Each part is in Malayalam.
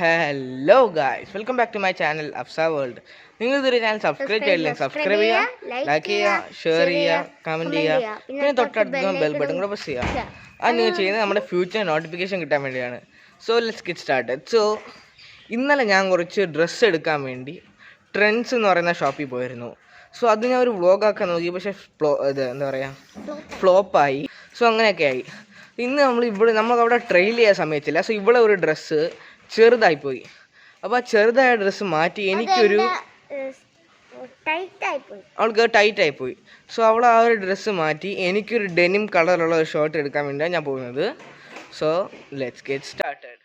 Hello guys, welcome back to my channel Afsa world. നിങ്ങൾ ഇതൊരു ചാനൽ സബ്സ്ക്രൈബ് ചെയ്യില്ലെങ്കിൽ സബ്സ്ക്രൈബ് ചെയ്യുക, ലൈക്ക് ചെയ്യുക, ഷെയർ ചെയ്യുക, കമൻറ്റ് ചെയ്യുക, പിന്നെ തൊട്ടടുത്ത് ബെൽ ബട്ടൺ കൂടെ പ്രസ് ചെയ്യുക. അത് നിങ്ങൾ ചെയ്യുന്നത് നമ്മുടെ ഫ്യൂച്ചർ നോട്ടിഫിക്കേഷൻ കിട്ടാൻ വേണ്ടിയാണ്. So let's get started. So ഇന്നലെ ഞാൻ കുറച്ച് ഡ്രസ്സ് എടുക്കാൻ വേണ്ടി ട്രെൻഡ്സ് എന്ന് പറയുന്ന ഷോപ്പിൽ പോയിരുന്നു. സോ അത് ഞാൻ ഒരു വ്ളോഗാക്കാൻ നോക്കി, പക്ഷേ എന്താ പറയുക, ഫ്ലോപ്പായി. സോ അങ്ങനെയൊക്കെ ആയി. ഇന്ന് നമുക്ക് അവിടെ ട്രെയിൽ ചെയ്യാൻ സമയത്തില്ല. സോ ഇവിടെ ഒരു ഡ്രസ്സ് ചെറുതായിപ്പോയി. അപ്പോൾ ആ ചെറുതായ ഡ്രസ്സ് മാറ്റി അവൾക്ക് ടൈറ്റായിപ്പോയി. സോ അവൾ ആ ഒരു ഡ്രസ്സ് മാറ്റി എനിക്കൊരു ഡെനിം കളറുള്ള ഒരു ഷർട്ട് എടുക്കാൻ വേണ്ടിയാണ് ഞാൻ പോകുന്നത്. So let's get started.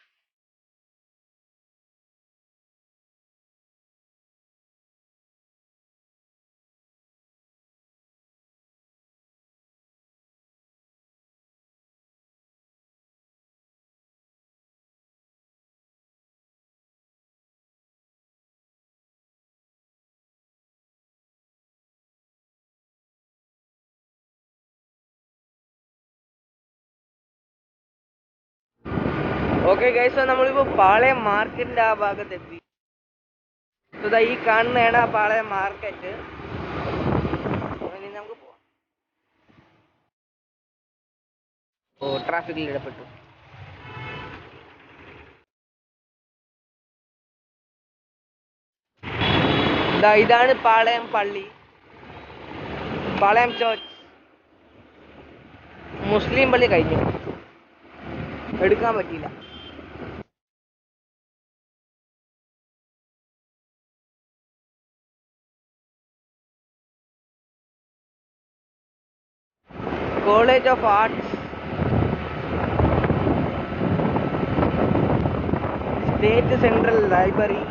Okay guys, നമ്മളിപ്പോൾ പാളയം മാർക്കറ്റിൻ്റെ ആ ഭാഗത്തെത്തി. സോ ഈ കാണുന്നതാണ് ആ പാളയം മാർക്കറ്റ്. നമുക്ക് പോവാം. ഓ, ട്രാഫിക്കിൽ ഇടപെട്ടു. ഇതാണ് പാളയം പള്ളി, പാളയം ചർച്ച്. മുസ്ലിം പള്ളി കഴിഞ്ഞു, എടുക്കാൻ പറ്റിയില്ല. College of arts, state central library,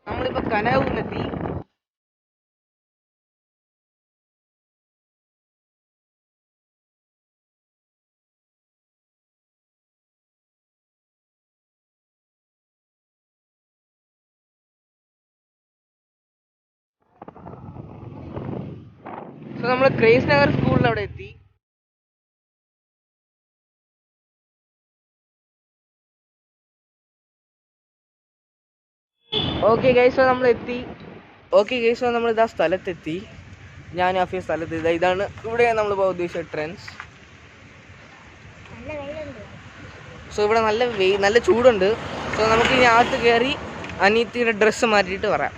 നമ്മളിപ്പോ കനകകുന്നെത്തി. സോ നമ്മൾ ക്രേസ് നഗർ സ്കൂളിൽ അവിടെ എത്തി. ഓക്കെ ഗൈസ്, നമ്മൾ എത്തി. ഓക്കെ ഗൈസ്, നമ്മൾ ഇതാ സ്ഥലത്തെത്തി. ഞാൻ ആഫിയ സ്ഥലത്ത് ഇതാണ് ഇവിടെയാണ് നമ്മൾ പോകാൻ ഉദ്ദേശിച്ച ട്രെൻഡ്സ്. സോ ഇവിടെ നല്ല ചൂടുണ്ട്. സോ നമുക്ക് ഇനി അകത്ത് കയറി അനീത്തിയുടെ ഡ്രസ്സ് മാറ്റിയിട്ട് വരാം.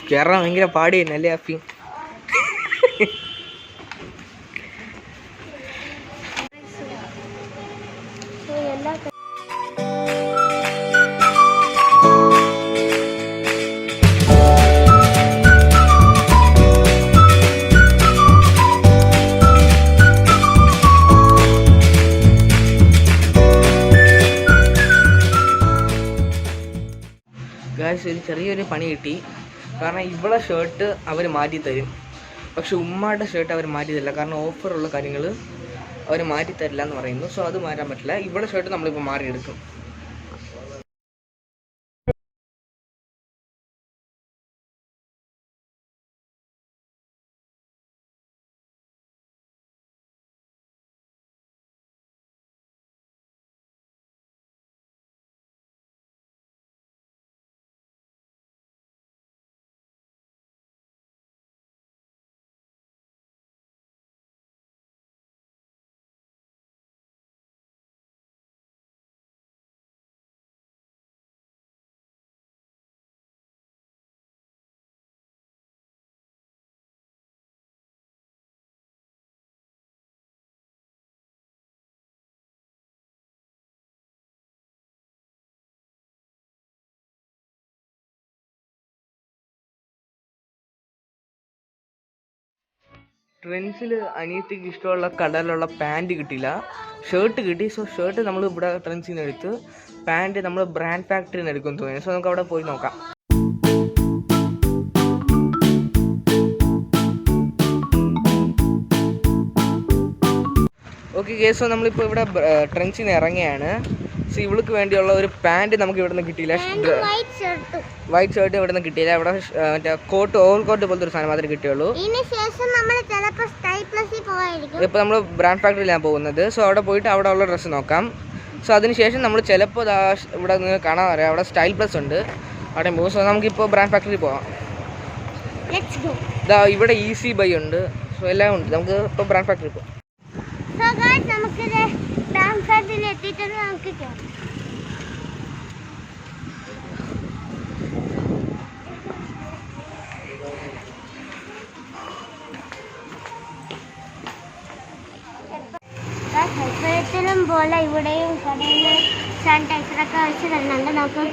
കയറാൻ ഭയങ്കര പാടി തന്നെ അല്ലേ ആഫി? ഗായ്സ്, ഒരു ചെറിയൊരു പണി കിട്ടി. കാരണം ഇവിടെ ഷർട്ട് അവർ മാറ്റി തരും, പക്ഷെ ഉമ്മയുടെ ഷർട്ട് അവർ മാറ്റി തരില്ല. കാരണം ഓഫറുള്ള കാര്യങ്ങൾ അവർ മാറ്റി തരില്ല എന്ന് പറയുന്നു. സോ അത് മാറ്റാൻ പറ്റില്ല. ഇവിടെ ഷർട്ട് നമ്മളിപ്പോൾ മാറിയെടുക്കും. ട്രെൻഡ്സിൽ അനിയത്തിക്ക് ഇഷ്ടമുള്ള കളറിലുള്ള പാൻറ് കിട്ടിയില്ല, ഷർട്ട് കിട്ടി. സോ ഷർട്ട് നമ്മൾ ഇവിടെ ട്രെൻഡ്സിൽ നിന്ന് എടുത്ത്, പാൻറ് നമ്മൾ ബ്രാൻഡ് ഫാക്ടറിയിൽ നിന്ന് എടുക്കുമെന്ന് തോന്നി. സോ നമുക്ക് അവിടെ പോയി നോക്കാം. ഓക്കെ ഗേസ്, സോ നമ്മളിപ്പോൾ ഇവിടെ ട്രെൻഡ്സിൽ നിന്ന് ഇറങ്ങിയാണ്. സോ ഇവൾക്ക് വേണ്ടിയുള്ള ഒരു പാൻറ് നമുക്ക് ഇവിടെ നിന്ന് കിട്ടിയില്ല, വൈറ്റ് ഷർട്ട് ഇവിടെ നിന്ന് കിട്ടിയില്ല. ഇവിടെ മറ്റേ കോട്ട്, ഓവർ കോട്ട് പോലത്തെ ഒരു സാധനം മാത്രമേ കിട്ടിയുള്ളൂ. ഇപ്പോൾ നമ്മൾ ബ്രാൻഡ് ഫാക്ടറിയിലാണ് പോകുന്നത്. സോ അവിടെ പോയിട്ട് അവിടെ ഉള്ള ഡ്രസ്സ് നോക്കാം. സോ അതിനുശേഷം നമ്മൾ ചിലപ്പോൾ ഇവിടെ നിന്ന് കാണാൻ പറയാം, അവിടെ സ്റ്റൈൽ പ്ലസ് ഉണ്ട്, അവിടെ പോകും. സോ നമുക്കിപ്പോൾ ബ്രാൻഡ് ഫാക്ടറി പോകാം. ഇവിടെ ഈസി ബൈ ഉണ്ട്, സോ എല്ലാം ഉണ്ട്. നമുക്ക് ഇപ്പോൾ ബ്രാൻഡ് ഫാക്ടറി പോകാം. പോലെ ഇവിടെയും കടയിൽ സാനിറ്റൈസറൊക്കെ വെച്ച് തരുന്നുണ്ട്. നമുക്ക്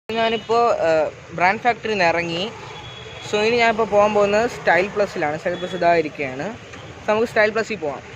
ഞാനിപ്പോൾ ബ്രാൻഡ് ഫാക്ടറിയിൽ നിന്ന് ഇറങ്ങി. സോ ഇനി ഞാനിപ്പോൾ പോകാൻ പോകുന്നത് സ്റ്റൈൽ പ്ലസ്സിലാണ്. സ്റ്റൈൽ പ്ലസ് ഇതായിരിക്കുകയാണ്. സോ നമുക്ക് സ്റ്റൈൽ പ്ലസ്സിൽ പോകാം.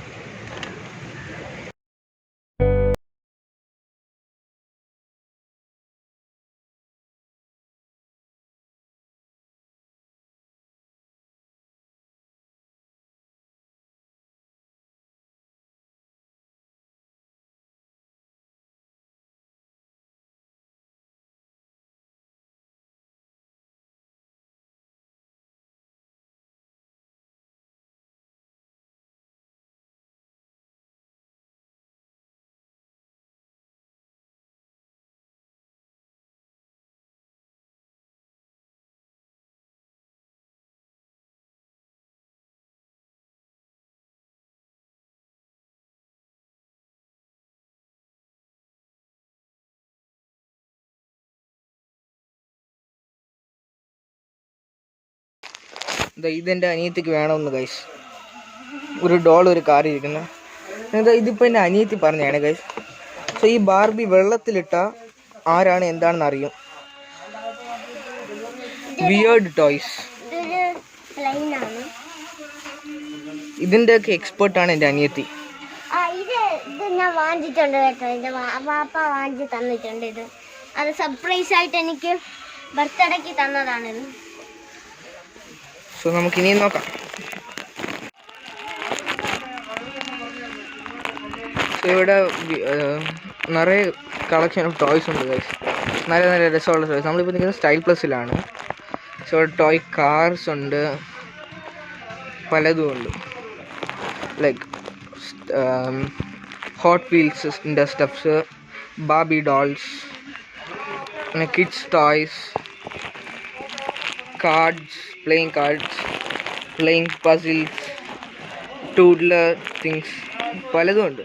ഇതെൻ്റെ അനിയത്തിക്ക് വേണമെന്ന് ഗൈസ്, ഒരു ഡോൾ ഒരു കാർ ഇരിക്കുന്നത്. ഇതിപ്പോൾ എൻ്റെ അനിയത്തി പറഞ്ഞതാണ് ഗൈസ്. സോ ഈ ബാർബി വെള്ളത്തിലിട്ട ആരാണ് എന്താണെന്ന് അറിയും. വിയേർഡ് ടോയ്സ്, ഇതിൻ്റെയൊക്കെ എക്സ്പേർട്ടാണ് എൻ്റെ അനിയത്തി. ഞാൻ വാങ്ങിച്ചിട്ടുണ്ട് കേട്ടോ, എൻ്റെ വാപ്പ വാങ്ങിച്ച് തന്നിട്ടുണ്ട്. ഇത് അത് സർപ്രൈസ് ആയിട്ട് എനിക്ക് ബർത്ത്ഡേക്ക് തന്നതാണിത്. സോ നമുക്കിനിയും നോക്കാം. ഇവിടെ നിറയെ കളക്ഷൻ ഓഫ് ടോയ്സ് ഉണ്ട് ഗൈസ്. നല്ല നല്ല രസമുള്ള ടോയ്സ്. നമ്മളിപ്പോൾ നിൽക്കുന്നത് സ്റ്റൈൽ പ്ലസിലാണ്. സോ ടോയ് കാർസ് ഉണ്ട്, പലതും ഉണ്ട്. ലൈക്ക് ഹോട്ട് വീൽസിൻ്റെ സ്റ്റഫ്സ്, ബാർബി ഡോൾസ്, പിന്നെ kids toys, cards, playing puzzles, toddler things, പലതും ഉണ്ട്.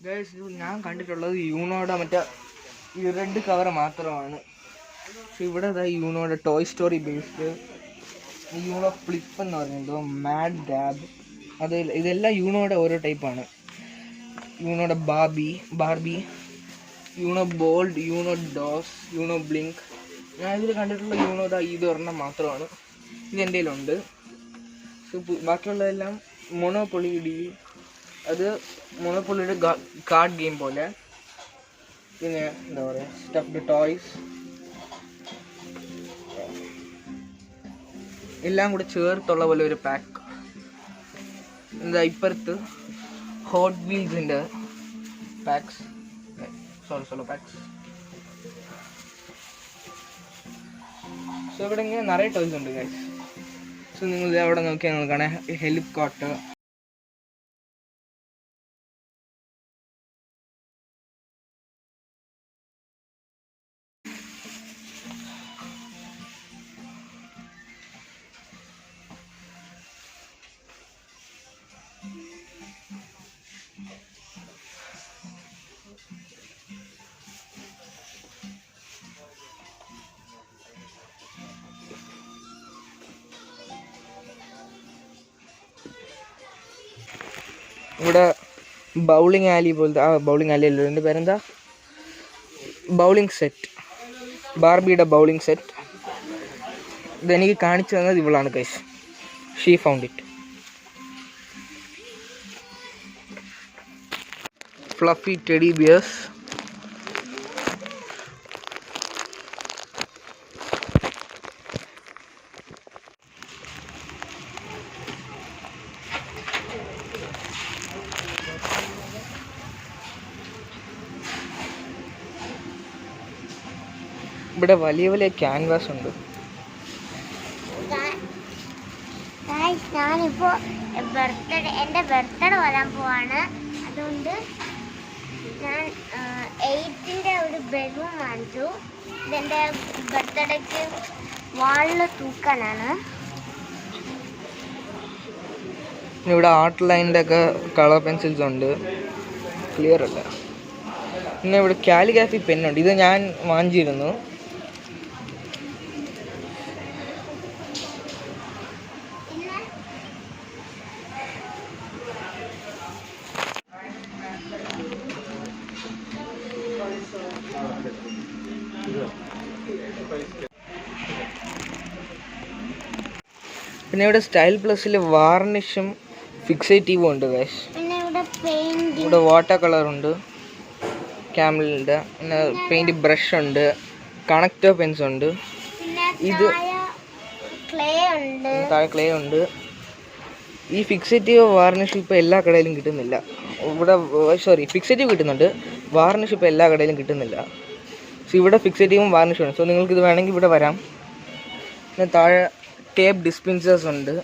ഗൈസ്, ഞാൻ കണ്ടിട്ടുള്ളത് യൂണോയുടെ മറ്റേ ഈ റെഡ് കവർ മാത്രമാണ്. പക്ഷെ ഇവിടെ യൂണോയുടെ Toy Story based Uno Flip എന്ന് പറയുന്നത്, മാഡ് ഡാബ്, അത് ഇതെല്ലാം യൂണോയുടെ ഓരോ ടൈപ്പാണ്. യൂണോയുടെ Barbie, Uno bold, Uno Dos, Uno Blink. ഞാൻ ഇതിൽ കണ്ടിട്ടുള്ള യൂണോയുടെ ഇത് ഒരെണ്ണം മാത്രമാണ്. ഇത് എൻ്റെ കയ്യിലുണ്ട്. ബാക്കിയുള്ളതെല്ലാം മൊണോപ്പൊളി അത് മൊണോപ്പൊളിയുടെ കാർഡ് ഗെയിം പോലെ. പിന്നെ എന്താ പറയുക, സ്റ്റഫ്ഡ് ടോയ്സ് എല്ലാം കൂടെ ചേർത്തുള്ള പോലെ ഒരു പാക്ക്. എന്താ ഇപ്പുറത്ത് ഹോട്ട് വീൽസിൻ്റെ പാക്സ്, സോളോ പാക്സ്. സോ ഇവിടെ ഇങ്ങനെ നിറയെ ടോയ്സ് ഉണ്ട് ഗൈസ്. സോ നിങ്ങൾ അവിടെ നോക്കിയാൽ നിങ്ങൾ കാണാം ഹെലികോപ്റ്റർ, ഇവിടെ ബൗളിംഗ് ആലി പോലത്തെ, ബൗളിംഗ് ആലി അല്ല, എൻ്റെ പേരെന്താ, ബൗളിംഗ് സെറ്റ്, ബാർബിയുടെ ബൗളിംഗ് സെറ്റ്. ഇതെനിക്ക് കാണിച്ചു തന്നത് ഇവളാണ് guys. She found it. Fluffy teddy bears, ഇവിടെ വലിയ വലിയ ക്യാൻവാസ് ഉണ്ട്. ഞാനിപ്പോൾ എൻ്റെ ബർത്ത്ഡേ വരാൻ പോവാണ്. അതുകൊണ്ട് ഞാൻ 8ൻ്റെ ഒരു ബലൂൺ വാങ്ങിച്ചു. ഇതെൻ്റെ ബർത്ത്ഡേക്ക് വാളിൽ തൂക്കാനാണ്. ഇവിടെ ആർട്ട് ലൈനിൻ്റെ ഒക്കെ കളർ പെൻസിൽസ് ഉണ്ട്, ക്ലിയർ അല്ല. പിന്നെ ഇവിടെ കാലിഗ്രാഫി പെന്നുണ്ട്, ഇത് ഞാൻ വാങ്ങിച്ചിരുന്നു. പിന്നെ ഇവിടെ സ്റ്റൈൽ പ്ലസിൽ വാർണിഷും ഫിക്സേറ്റീവും ഉണ്ട് ഗൈസ്. ഇവിടെ വാട്ടർ കളറുണ്ട്, ക്യാമലിൻ്റെ, പിന്നെ പെയിൻറ് ബ്രഷ് ഉണ്ട്, കണക്ടർ പെൻസ് ഉണ്ട്, ഇത് താഴെ ക്ലേ ഉണ്ട്. ഈ ഫിക്സേറ്റീവ് വാർണിഷ് ഇപ്പോൾ എല്ലാ കടയിലും കിട്ടുന്നില്ല. ഇവിടെ ഫിക്സേറ്റീവ് കിട്ടുന്നുണ്ട്, വാർണിഷ് ഇപ്പോൾ എല്ലാ കടയിലും കിട്ടുന്നില്ല. സോ ഇവിടെ ഫിക്സേറ്റീവും വാർണിഷും ഉണ്ട്. സോ നിങ്ങൾക്ക് ഇത് വേണമെങ്കിൽ ഇവിടെ വരാം. പിന്നെ താഴെ ടേപ്പ് ഡിസ്പെൻസേഴ്സ് ഉണ്ട്.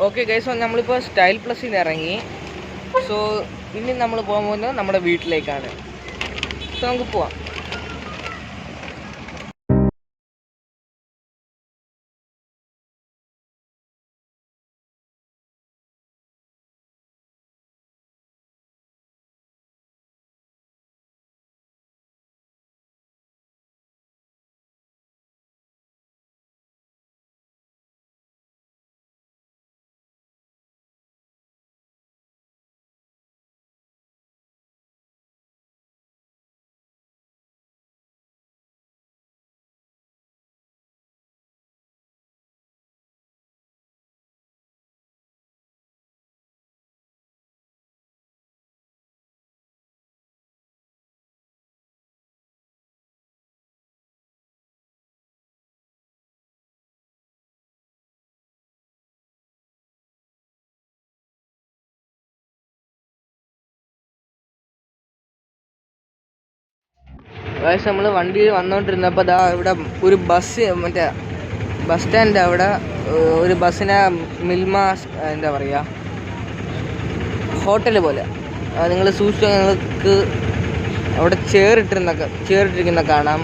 ഓക്കെ ഗൈസ്, സോ നമ്മളിപ്പോൾ സ്റ്റൈൽ പ്ലസിൽ നിന്ന് ഇറങ്ങി. സോ ഇനി നമ്മൾ പോകാൻ പോകുന്നത് നമ്മുടെ വീട്ടിലേക്കാണ്. സോ നമുക്ക് പോവാം. ഗൈസ് നമ്മൾ വണ്ടിയിൽ വന്നുകൊണ്ടിരുന്നപ്പോൾ ദാ ഇവിടെ ഒരു ബസ് മറ്റേ ബസ് സ്റ്റാൻഡ് അവിടെ ഒരു ബസ്സിനെ മിൽമ എന്താ പറയുക ഹോട്ടൽ പോലെ നിങ്ങൾ സൂക്ഷിച്ച് നിങ്ങൾക്ക് അവിടെ ചേറിട്ടിരിക്കുന്ന കാണാം.